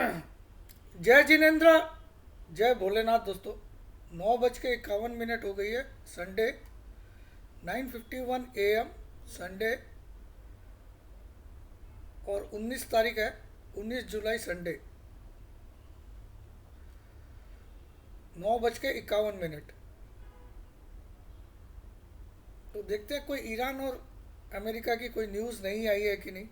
जय जिनेन्द्र, जय भोलेनाथ दोस्तों। 9:51 हो गई है। संडे 9:51 AM संडे, और 19 तारीख है, 19 जुलाई संडे। 9:51। तो देखते हैं कोई ईरान और अमेरिका की कोई न्यूज़ नहीं आई है कि नहीं।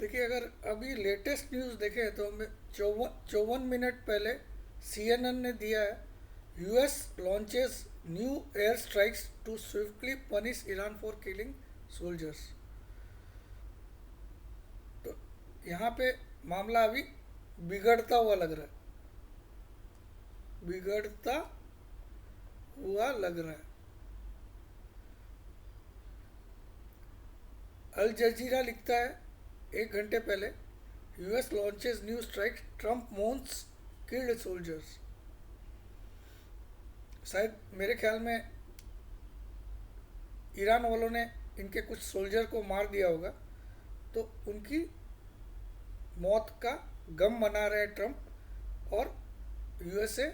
देखिए, अगर अभी लेटेस्ट न्यूज़ देखें तो हमें 54 मिनट पहले CNN ने दिया है, US launches new air strikes to swiftly punish Iran for killing soldiers. तो यहाँ पे मामला अभी बिगड़ता हुआ लग रहा है, बिगड़ता हुआ लग रहा है। अल जजीरा लिखता है 1 घंटे पहले, US launches new strike, Trump mourns killed soldiers. शायद मेरे ख्याल में ईरान वालों ने इनके कुछ सोल्जर को मार दिया होगा, तो उनकी मौत का गम मना रहे हैं ट्रंप, और यूएसए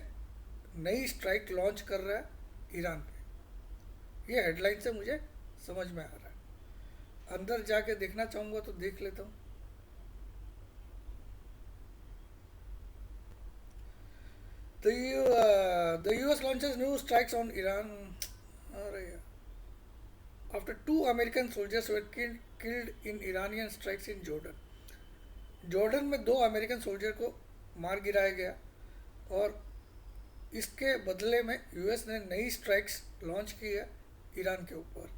नई स्ट्राइक लॉन्च कर रहा है ईरान पे। ये हेडलाइन से मुझे समझ में आ रहा है। अंदर जाके देखना चाहूँगा तो देख लेता हूँ। The US launches new strikes on Iran. अरे यार, after two American soldiers were killed in Iranian strikes in Jordan. Jordan में 2 अमेरिकन सोल्जर को मार गिराया गया, और इसके बदले में यूएस ने नई स्ट्राइक्स लॉन्च की है ईरान के ऊपर।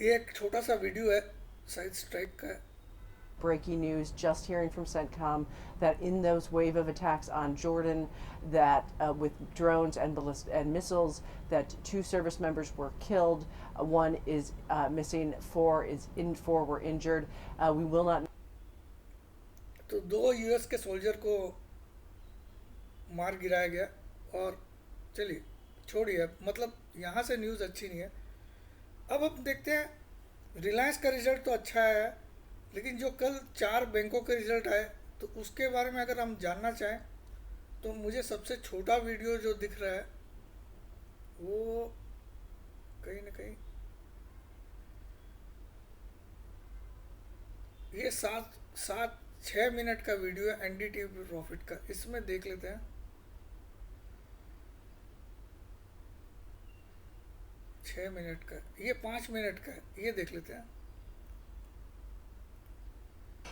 ये एक छोटा सा वीडियो है शायद स्ट्राइक का है। Breaking news, just hearing from CENTCOM that in those wave of attacks on Jordan, that with drones and missiles, that 2 service members were killed, one is missing, 4 were injured. We will not. तो 2 US के soldier को मार गिराया गया। और चलिए छोड़िए, मतलब यहाँ से न्यूज़ अच्छी नहीं है। अब हम देखते हैं, रिलायंस का रिजल्ट तो अच्छा है, लेकिन जो कल 4 बैंकों के रिजल्ट आए, तो उसके बारे में अगर हम जानना चाहें तो मुझे सबसे छोटा वीडियो जो दिख रहा है वो कहीं ना कहीं ये 6 मिनट का वीडियो है एनडीटीवी प्रॉफिट का। इसमें देख लेते हैं। 6 मिनट का, ये 5 मिनट का है, ये देख लेते हैं।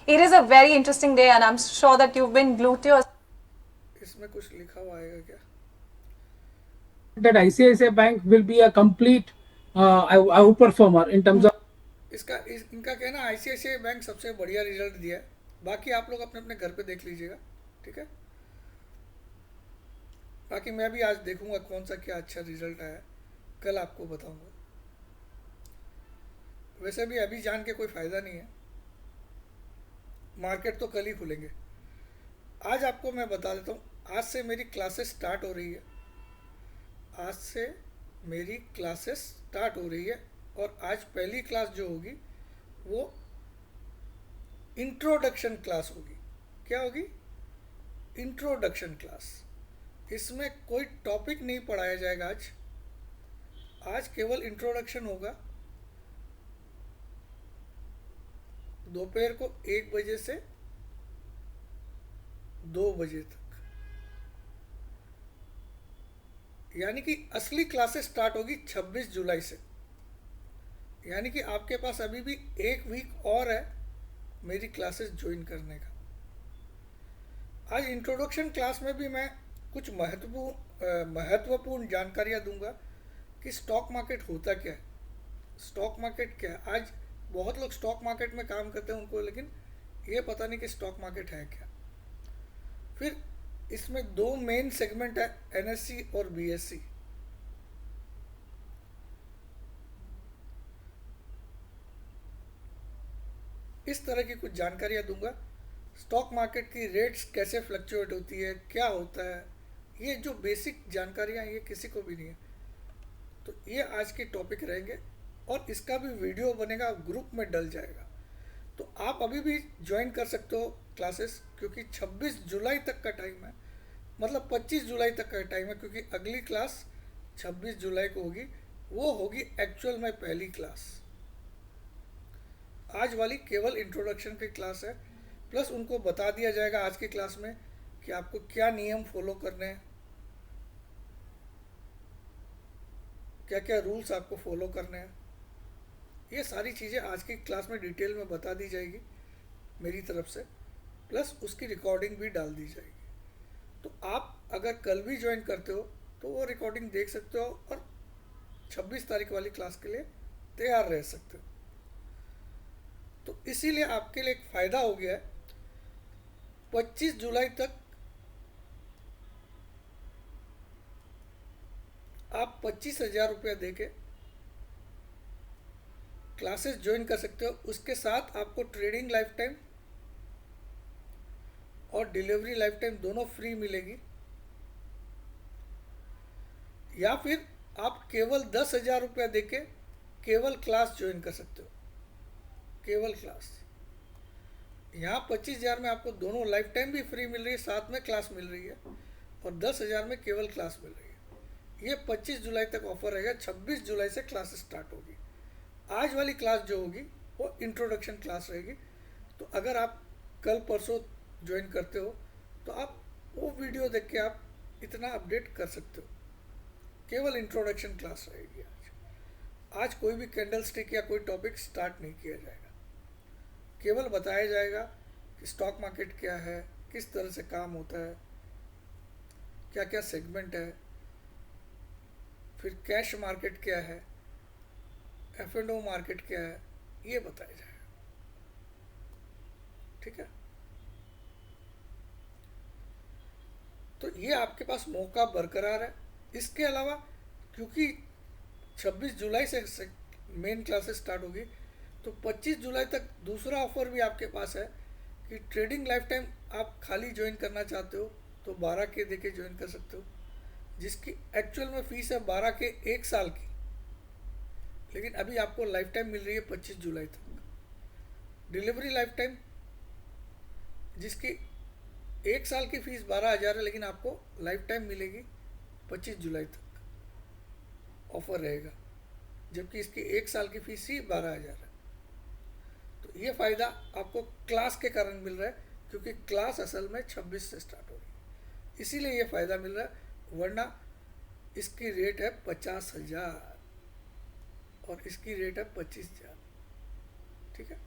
It is a very interesting day, and I'm sure that you've been glued to your. इसमें कुछ लिखा हुआ आएगा क्या? That ICICI Bank will be a complete outperformer in terms of. इनका कहना आईसीआईसीआई बैंक सबसे बढ़िया रिजल्ट दिया है। बाकी आप लोग अपने अपने घर पे देख लीजिएगा, ठीक है। बाकी मैं भी आज देखूंगा कौन सा क्या अच्छा रिजल्ट आया, कल आपको बताऊंगा। वैसे भी अभी जान के कोई फ़ायदा नहीं है, मार्केट तो कल ही खुलेंगे। आज आपको मैं बता देता हूँ, आज से मेरी क्लासेस स्टार्ट हो रही है। आज से मेरी क्लासेस स्टार्ट हो रही है, और आज पहली क्लास जो होगी वो इंट्रोडक्शन क्लास होगी। क्या होगी? Introduction class. इसमें कोई टॉपिक नहीं पढ़ाया जाएगा आज। आज केवल इंट्रोडक्शन होगा। दोपहर को 1 बजे से 2 बजे तक। यानी कि असली क्लासेस स्टार्ट होगी 26 जुलाई से। यानी कि आपके पास अभी भी एक वीक और है मेरी क्लासेस ज्वाइन करने का। आज इंट्रोडक्शन क्लास में भी मैं कुछ महत्वपूर्ण जानकारियाँ दूंगा कि स्टॉक मार्केट होता क्या है, स्टॉक मार्केट क्या है। आज बहुत लोग स्टॉक मार्केट में काम करते हैं उनको, लेकिन ये पता नहीं कि स्टॉक मार्केट है क्या। फिर इसमें दो मेन सेगमेंट है, एनएससी और बीएससी। इस तरह की कुछ जानकारियाँ दूंगा। स्टॉक मार्केट की रेट्स कैसे फ्लक्चुएट होती है, क्या होता है, ये जो बेसिक जानकारियाँ ये किसी को भी नहीं है। तो ये आज के टॉपिक रहेंगे और इसका भी वीडियो बनेगा, ग्रुप में डल जाएगा। तो आप अभी भी ज्वाइन कर सकते हो क्लासेस, क्योंकि 26 जुलाई तक का टाइम है, मतलब 25 जुलाई तक का टाइम है, क्योंकि अगली क्लास 26 जुलाई को होगी। वो होगी एक्चुअल में पहली क्लास। आज वाली केवल इंट्रोडक्शन की क्लास है, प्लस उनको बता दिया जाएगा आज की क्लास में कि आपको क्या नियम फॉलो करने हैं, क्या क्या रूल्स आपको फॉलो करने हैं। ये सारी चीज़ें आज की क्लास में डिटेल में बता दी जाएगी मेरी तरफ से, प्लस उसकी रिकॉर्डिंग भी डाल दी जाएगी। तो आप अगर कल भी ज्वाइन करते हो तो वो रिकॉर्डिंग देख सकते हो और 26 तारीख वाली क्लास के लिए तैयार रह सकते हो। तो इसीलिए आपके लिए एक फ़ायदा हो गया है, 25 जुलाई तक आप 25,000 रुपया दे के क्लासेस ज्वाइन कर सकते हो। उसके साथ आपको ट्रेडिंग लाइफ टाइम और डिलीवरी लाइफ टाइम दोनों फ्री मिलेगी। या फिर आप केवल 10,000 रुपया दे के केवल क्लास ज्वाइन कर सकते हो, केवल क्लास। यहाँ 25,000 में आपको दोनों लाइफ टाइम भी फ्री मिल रही है, साथ में क्लास मिल रही है, और 10,000 में केवल क्लास मिल रही है। ये 25 जुलाई तक ऑफर रहेगा। 26 जुलाई से क्लास स्टार्ट होगी। आज वाली क्लास जो होगी वो इंट्रोडक्शन क्लास रहेगी। तो अगर आप कल परसों ज्वाइन करते हो तो आप वो वीडियो देख के आप इतना अपडेट कर सकते हो। केवल इंट्रोडक्शन क्लास रहेगी आज कोई भी कैंडल स्टिक या कोई टॉपिक स्टार्ट नहीं किया जाएगा। केवल बताया जाएगा कि स्टॉक मार्केट क्या है, किस तरह से काम होता है, क्या क्या सेगमेंट है, फिर कैश मार्केट क्या है, F&O मार्केट क्या है, ये बताया जाएगा। ठीक है, तो ये आपके पास मौका बरकरार है। इसके अलावा क्योंकि 26 जुलाई से मेन क्लासेस स्टार्ट होगी, तो 25 जुलाई तक दूसरा ऑफर भी आपके पास है कि ट्रेडिंग लाइफ टाइम आप खाली ज्वाइन करना चाहते हो तो 12K दे के ज्वाइन कर सकते हो, जिसकी एक्चुअल में फ़ीस है 12K 1 साल की, लेकिन अभी आपको लाइफ टाइम मिल रही है 25 जुलाई तक। डिलीवरी लाइफ टाइम जिसकी 1 साल की फ़ीस 12,000 है, लेकिन आपको लाइफ टाइम मिलेगी 25 जुलाई तक ऑफर रहेगा, जबकि इसकी 1 साल की फ़ीस ही 12,000 है। तो ये फ़ायदा आपको क्लास के कारण मिल रहा है, क्योंकि क्लास असल में 26 से स्टार्ट हो रही है, इसीलिए ये फ़ायदा मिल रहा है। वरना इसकी रेट है 50,000 और इसकी रेट है 25,000। ठीक है,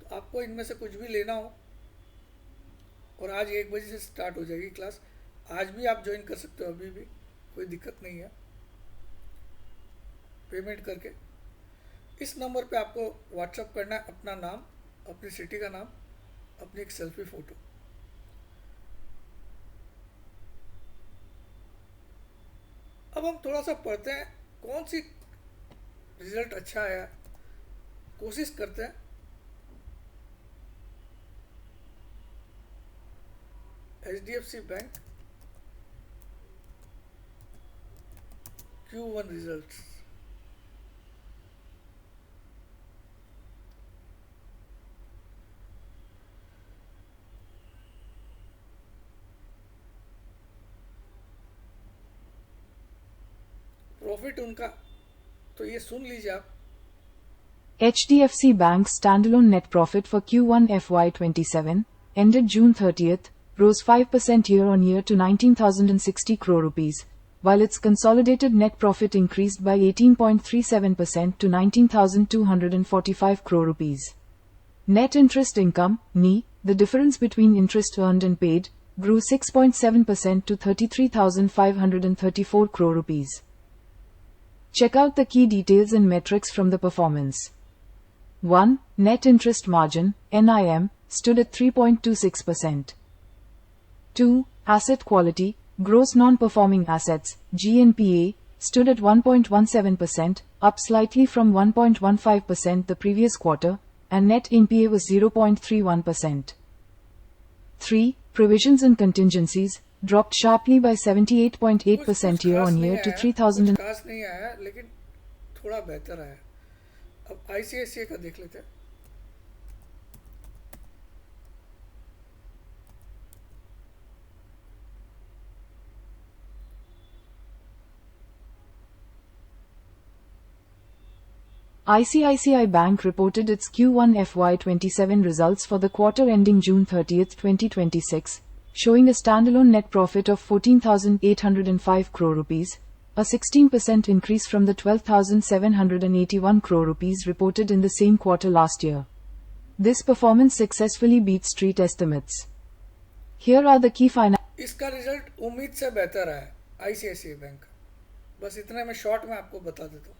तो आपको इनमें से कुछ भी लेना हो, और आज 1 बजे से स्टार्ट हो जाएगी क्लास। आज भी आप ज्वाइन कर सकते हो, अभी भी कोई दिक्कत नहीं है, पेमेंट करके। इस नंबर पे आपको व्हाट्सअप करना है अपना नाम, अपनी सिटी का नाम, अपनी एक सेल्फी फ़ोटो। अब हम थोड़ा सा पढ़ते हैं कौन सी रिजल्ट अच्छा आया, कोशिश करते हैं। HDFC bank Q1 results. Profit उनका तो ये सुन लीजिए आप। HDFC Bank standalone net profit for Q1 FY27, ended June 30th, rose 5% year-on-year to 19,060 crore rupees. while its consolidated net profit increased by 18.37% to 19,245 crore rupees. Net interest income, NI, the difference between interest earned and paid, grew 6.7% to 33,534 crore rupees. Check out the key details and metrics from the performance. 1. Net interest margin, NIM, stood at 3.26%. 2. Asset quality, gross non-performing assets, GNPA, stood at 1.17%, up slightly from 1.15% the previous quarter, and net NPA was 0.31%. 3. Provisions and contingencies, dropped sharply by 78.8% year-on-year to 3,000. कुछ खास नहीं आया लेकिन थोड़ा बेहतर आया. अब ICICI का देख लेते हैं. ICICI Bank reported its Q1 FY27 results for the quarter ending June 30, 2026, showing a standalone net profit of 14,805 crore rupees, a 16% increase from the 12,781 crore rupees reported in the same quarter last year. This performance successfully beat street estimates. Here are the key इसका result उम्मीद से बेहतर है ICICI bank का. बस इतना मैं short में आपको बता देता हूँ.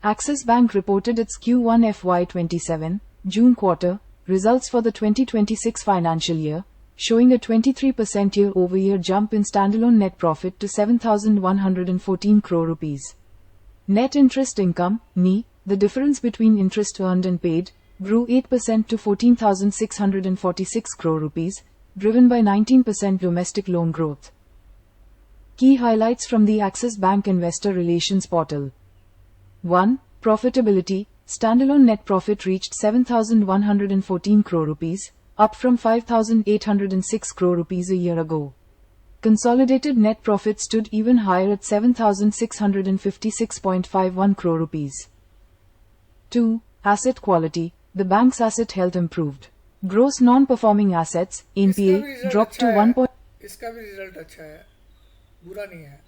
Axis Bank reported its Q1 FY27, June quarter, results for the 2026 financial year, showing a 23% year-over-year jump in standalone net profit to 7,114 crore rupees. Net interest income, NI, the difference between interest earned and paid, grew 8% to 14,646 crore rupees, driven by 19% domestic loan growth. Key highlights from the Axis Bank Investor Relations Portal. 1. Profitability, standalone net profit reached 7,114 crore rupees, up from 5,806 crore rupees a year ago. Consolidated net profit stood even higher at 7,656.51 crore rupees. 2. Asset quality, the bank's asset health improved. Gross non-performing assets, NPA, dropped to 1. इसका भी result अच्छा है, बुरा नहीं है.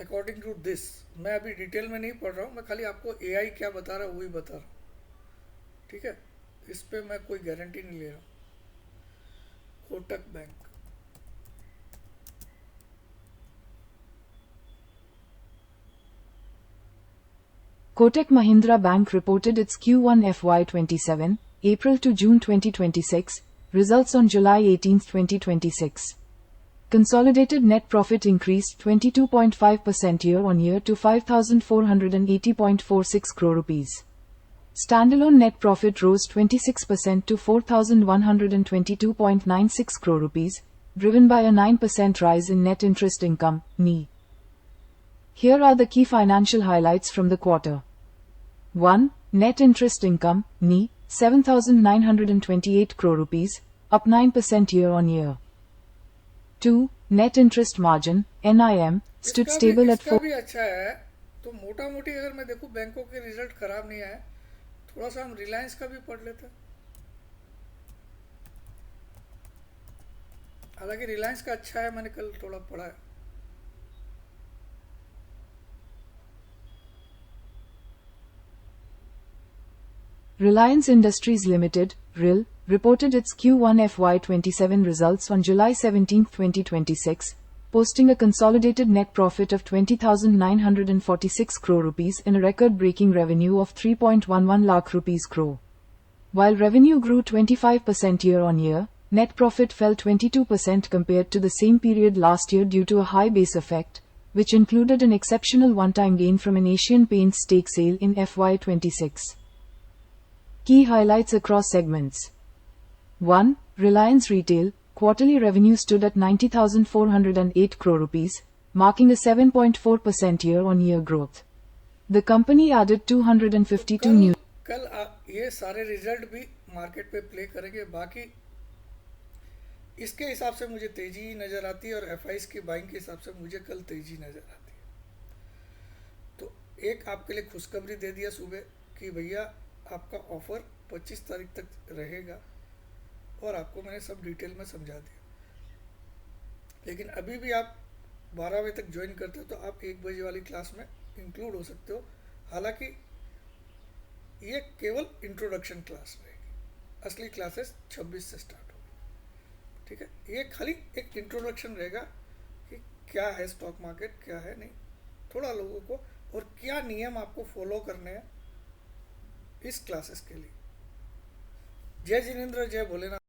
According to this, मैं अभी detail में नहीं पढ़ रहा हूँ, मैं खाली आपको एआई क्या बता रहा है वही बता रहा हूँ. ठीक है, इस पे मैं कोई गारंटी नहीं ले रहा हूँ. Kotak bank, Kotak Mahindra Bank reported its Q1 FY27, April to June 2026, results on July 18, 2026. Consolidated net profit increased 22.5% year-on-year to 5,480.46 crore rupees. Standalone net profit rose 26% to 4,122.96 crore rupees, driven by a 9% rise in net interest income, NI. Here are the key financial highlights from the quarter. 1. Net interest income, NI, 7,928 crore rupees, up 9% year-on-year. 2. Net interest margin, NIM, stood stable at 4. इसका भी अच्छा है. तो मोटा मोटी अगर मैं देखूं बैंकों के रिजल्ट खराब नहीं आए. थोड़ा सा हम रिलायंस का भी पढ़ लेते हैं. हालांकि रिलायंस का अच्छा है, मैंने कल थोड़ा पढ़ा है. Reliance Industries Limited, RIL, reported its Q1 FY27 results on July 17, 2026, posting a consolidated net profit of 20,946 crore rupees in a record-breaking revenue of 3.11 lakh rupees crore. While revenue grew 25% year-on-year, net profit fell 22% compared to the same period last year due to a high base effect, which included an exceptional one-time gain from an Asian Paints stake sale in FY26. Key highlights across segments. 1. Reliance Retail, quarterly revenue stood at 90,408 crore rupees, marking a 7.4% year-on-year growth. The company added 252 new. कल ये सारे result भी market पे play करेंगे. बाकी इसके हिसाब से मुझे तेज़ी नज़र आती है और एफ की बाइंग के हिसाब से मुझे कल तेज़ी नज़र आती है। तो एक आपके लिए खुशखबरी दे दिया सुबह कि भैया आपका ऑफ़र 25 तारीख तक रहेगा, और आपको मैंने सब डिटेल में समझा दिया। लेकिन अभी भी आप 12 बजे तक ज्वाइन करते हो तो आप 1 बजे वाली क्लास में इंक्लूड हो सकते हो। हालांकि ये केवल इंट्रोडक्शन क्लास रहेगी, असली क्लासेस 26 से स्टार्ट होगी। ठीक है, ये खाली एक इंट्रोडक्शन रहेगा कि क्या है स्टॉक मार्केट, क्या है नहीं, थोड़ा लोगों को, और क्या नियम आपको फॉलो करने हैं इस क्लासेस के लिए। जय जिनेंद्र, जय भोलेनाथ।